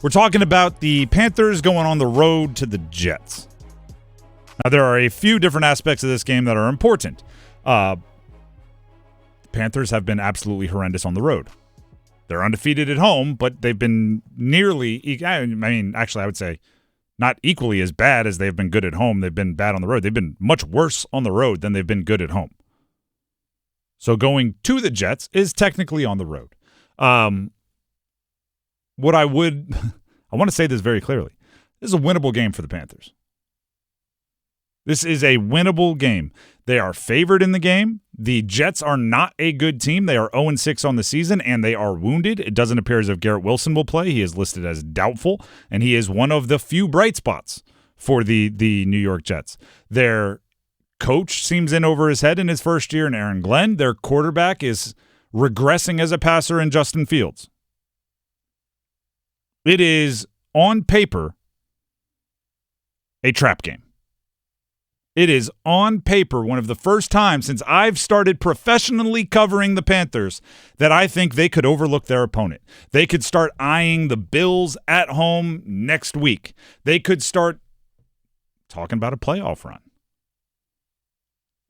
We're talking about the Panthers going on the road to the Jets. Now, there are a few different aspects of this game that are important. The Panthers have been absolutely horrendous on the road. They're undefeated at home, but they've been nearly, I mean, actually, I would say not equally as bad as they've been good at home. They've been bad on the road. They've been much worse on the road than they've been good at home. So going to the Jets is technically on the road. What I want to say this very clearly. This is a winnable game for the Panthers. This is a winnable game. They are favored in the game. The Jets are not a good team. They are 0-6 on the season, and they are wounded. It doesn't appear as if Garrett Wilson will play. He is listed as doubtful, and he is one of the few bright spots for the New York Jets. Their coach seems in over his head in his first year in Aaron Glenn. Their quarterback is regressing as a passer in Justin Fields. It is, on paper, a trap game. It is, on paper, one of the first times since I've started professionally covering the Panthers that I think they could overlook their opponent. They could start eyeing the Bills at home next week. They could start talking about a playoff run.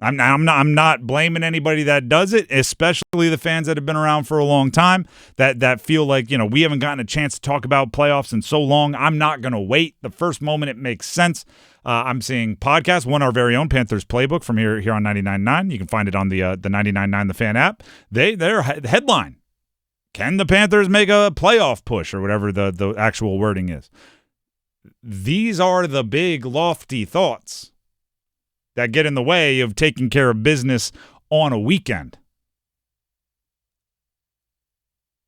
I'm not blaming anybody that does it, especially the fans that have been around for a long time that feel like, we haven't gotten a chance to talk about playoffs in so long. I'm not going to wait. The first moment it makes sense. I'm seeing podcasts, one our very own Panthers Playbook from here on 99.9. You can find it on the 99.9 The Fan app. Their headline, can the Panthers make a playoff push, or whatever the actual wording is. These are the big lofty thoughts that get in the way of taking care of business on a weekend.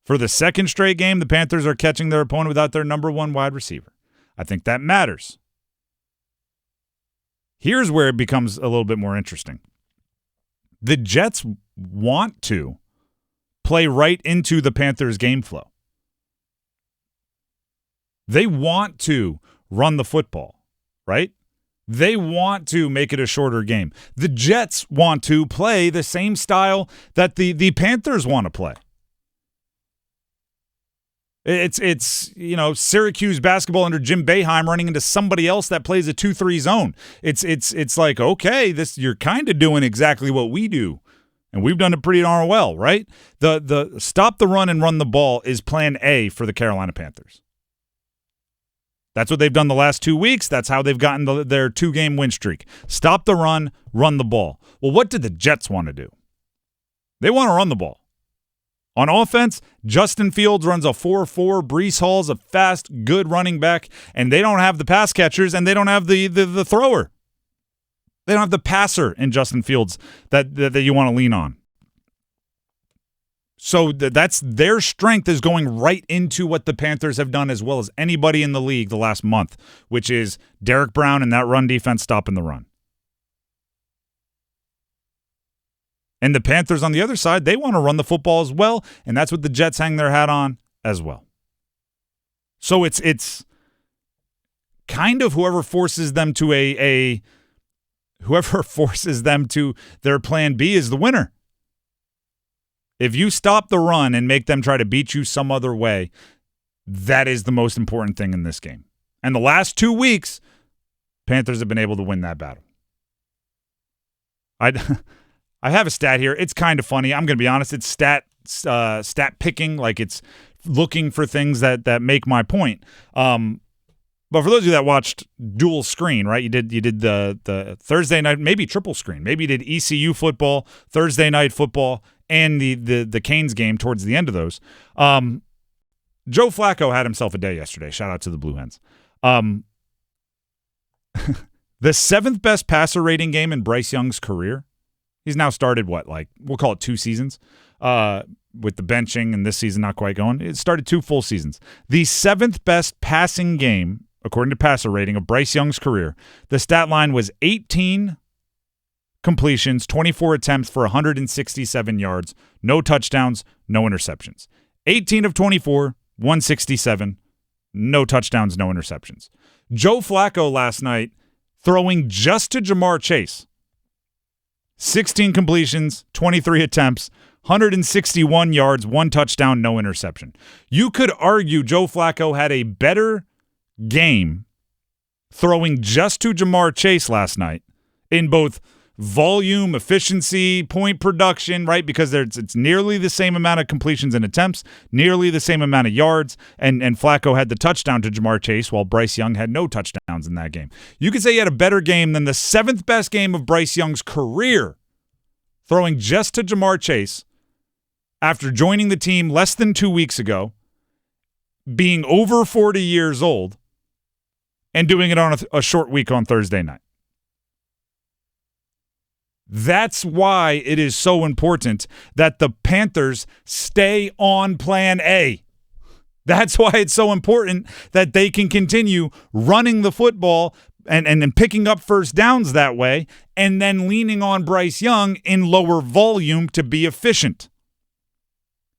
For the second straight game, the Panthers are catching their opponent without their number one wide receiver. I think that matters. Here's where it becomes a little bit more interesting. The Jets want to play right into the Panthers' game flow. They want to run the football, right? They want to make it a shorter game. The Jets want to play the same style that the Panthers want to play. It's Syracuse basketball under Jim Boeheim running into somebody else that plays a 2-3 zone. It's like, okay, you're kind of doing exactly what we do, and we've done it pretty darn well, right? The stop the run and run the ball is plan A for the Carolina Panthers. That's what they've done the last 2 weeks. That's how they've gotten their 2-game win streak. Stop the run the ball. Well, what did the Jets want to do? They want to run the ball. On offense, Justin Fields runs a 4.4. Breece Hall's a fast, good running back, and they don't have the pass catchers, and they don't have the thrower. They don't have the passer in Justin Fields that you want to lean on. So that's their strength is going right into what the Panthers have done as well as anybody in the league the last month, which is Derrick Brown and that run defense stopping the run. And the Panthers on the other side, they want to run the football as well, and that's what the Jets hang their hat on as well. So it's kind of whoever forces them to their plan B is the winner. If you stop the run and make them try to beat you some other way, that is the most important thing in this game. And the last 2 weeks, Panthers have been able to win that battle. I have a stat here. It's kind of funny. I'm going to be honest. It's stat picking, like it's looking for things that make my point. But for those of you that watched dual screen, right? You did the Thursday night, maybe triple screen. Maybe you did ECU football, Thursday night football, and the Canes game towards the end of those. Joe Flacco had himself a day yesterday. Shout out to the Blue Hens. The seventh best passer rating game in Bryce Young's career. He's now started we'll call it 2 seasons with the benching, and this season not quite going. It started 2 full seasons. The 7th best passing game, according to passer rating, of Bryce Young's career. The stat line was 18 completions, 24 attempts for 167 yards, no touchdowns, no interceptions. 18 of 24, 167, no touchdowns, no interceptions. Joe Flacco last night throwing just to Jamar Chase. 16 completions, 23 attempts, 161 yards, 1 touchdown, no interception. You could argue Joe Flacco had a better game throwing just to Jamar Chase last night in both volume, efficiency, point production, right? Because it's nearly the same amount of completions and attempts, nearly the same amount of yards, and Flacco had the touchdown to Jamar Chase while Bryce Young had no touchdowns in that game. You could say he had a better game than the 7th best game of Bryce Young's career, throwing just to Jamar Chase after joining the team less than 2 weeks ago, being over 40 years old, and doing it on a short week on Thursday night. That's why it is so important that the Panthers stay on plan A. That's why it's so important that they can continue running the football and picking up first downs that way, and then leaning on Bryce Young in lower volume to be efficient.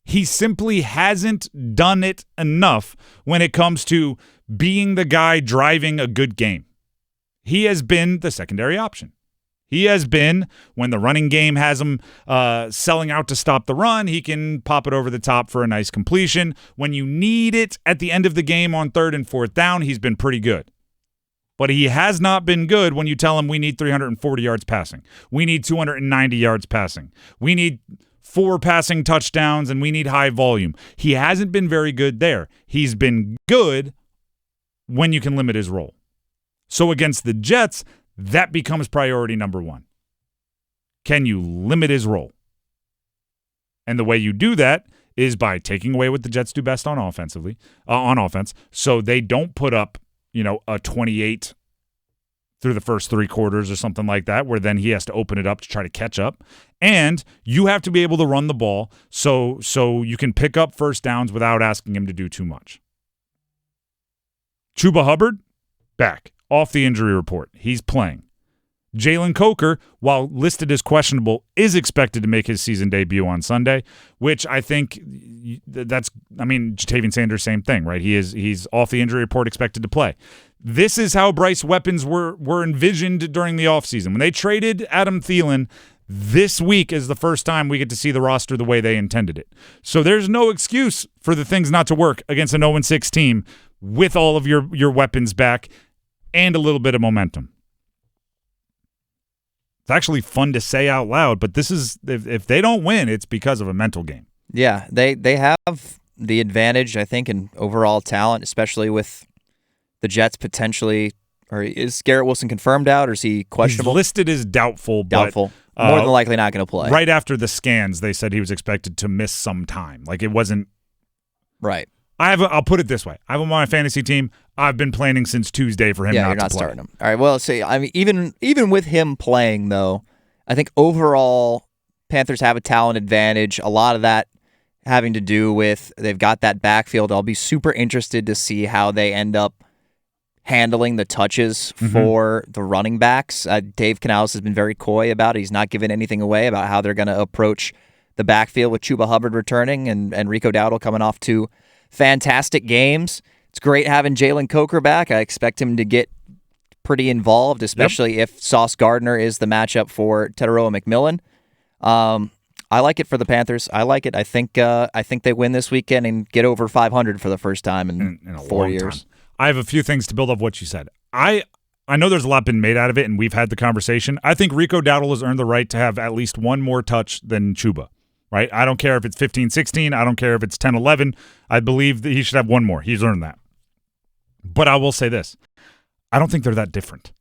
He simply hasn't done it enough when it comes to being the guy driving a good game. He has been the secondary option. He has been, when the running game has him selling out to stop the run, he can pop it over the top for a nice completion. When you need it at the end of the game on 3rd and 4th down, he's been pretty good. But he has not been good when you tell him we need 340 yards passing. We need 290 yards passing. We need 4 passing touchdowns, and we need high volume. He hasn't been very good there. He's been good when you can limit his role. So against the Jets, that becomes priority number 1. Can you limit his role? And the way you do that is by taking away what the Jets do best on offense, so they don't put up, a 28 through the first 3 quarters or something like that, where then he has to open it up to try to catch up. And you have to be able to run the ball so you can pick up first downs without asking him to do too much. Chuba Hubbard, back. Off the injury report. He's playing. Jalen Coker, while listed as questionable, is expected to make his season debut on Sunday, which I think Jatavian Sanders, same thing, right? He's off the injury report, expected to play. This is how Bryce weapons were envisioned during the offseason. When they traded Adam Thielen, this week is the first time we get to see the roster the way they intended it. So there's no excuse for the things not to work against an 0-6 team with all of your weapons back and a little bit of momentum. It's actually fun to say out loud, but this is if they don't win, it's because of a mental game. Yeah, they have the advantage, I think, in overall talent, especially with the Jets potentially. Or is Garrett Wilson confirmed out, or is he questionable? He's listed as doubtful. Doubtful. But, more than likely not going to play. Right after the scans, they said he was expected to miss some time. Like, it wasn't. Right. I'll put it this way. I have him on my fantasy team. I've been planning since Tuesday for him not to play. Yeah, you're not starting him. All right, well, even with him playing, though, I think overall Panthers have a talent advantage. A lot of that having to do with they've got that backfield. I'll be super interested to see how they end up handling the touches for the running backs. Dave Canales has been very coy about it. He's not giving anything away about how they're going to approach the backfield with Chuba Hubbard returning and Rico Dowdle coming off 2 fantastic games. It's great having Jalen Coker back. I expect him to get pretty involved, especially if Sauce Gardner is the matchup for Tepper McMillan. I like it for the Panthers. I like it. I think they win this weekend and get over 500 for the first time in 4 years. Time. I have a few things to build up what you said. I know there's a lot been made out of it, and we've had the conversation. I think Rico Dowdle has earned the right to have at least one more touch than Chuba. Right? I don't care if it's 15-16. I don't care if it's 10-11. I believe that he should have one more. He's earned that. But I will say this. I don't think they're that different.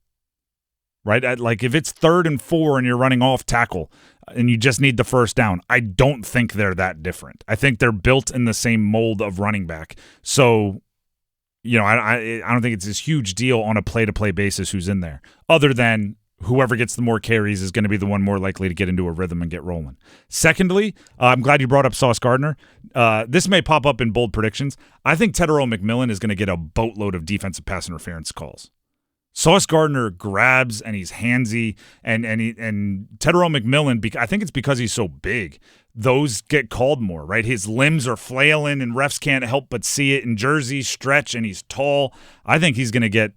Right? Like, if it's 3rd and 4 and you're running off tackle and you just need the first down, I don't think they're that different. I think they're built in the same mold of running back. So, I don't think it's this huge deal on a play-to-play basis who's in there, other than whoever gets the more carries is going to be the one more likely to get into a rhythm and get rolling. Secondly, I'm glad you brought up Sauce Gardner. This may pop up in bold predictions. I think Tepper McMillan is going to get a boatload of defensive pass interference calls. Sauce Gardner grabs and he's handsy, and Tepper McMillan, I think it's because he's so big, those get called more, right? His limbs are flailing and refs can't help but see it, and jerseys stretch and he's tall. I think he's going to get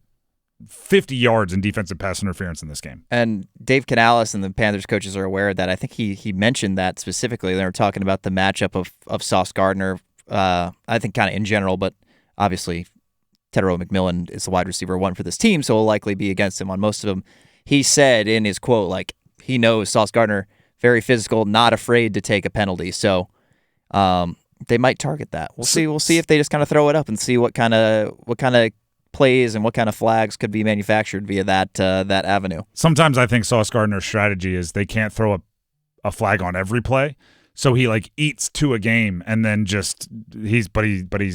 50 yards in defensive pass interference in this game. And Dave Canales and the Panthers coaches are aware of that. I think he mentioned that specifically. They were talking about the matchup of Sauce Gardner, I think kind of in general, but obviously Tepper McMillan is the wide receiver one for this team, so will likely be against him on most of them. He said in his quote, like, he knows Sauce Gardner, very physical, not afraid to take a penalty. So they might target that. We'll see. We'll see if they just kind of throw it up and see what kind of plays and what kind of flags could be manufactured via that avenue. Sometimes I think Sauce Gardner's strategy is they can't throw a flag on every play, so he like eats to a game and then just he's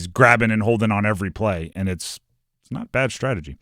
grabbing and holding on every play, and it's not bad strategy.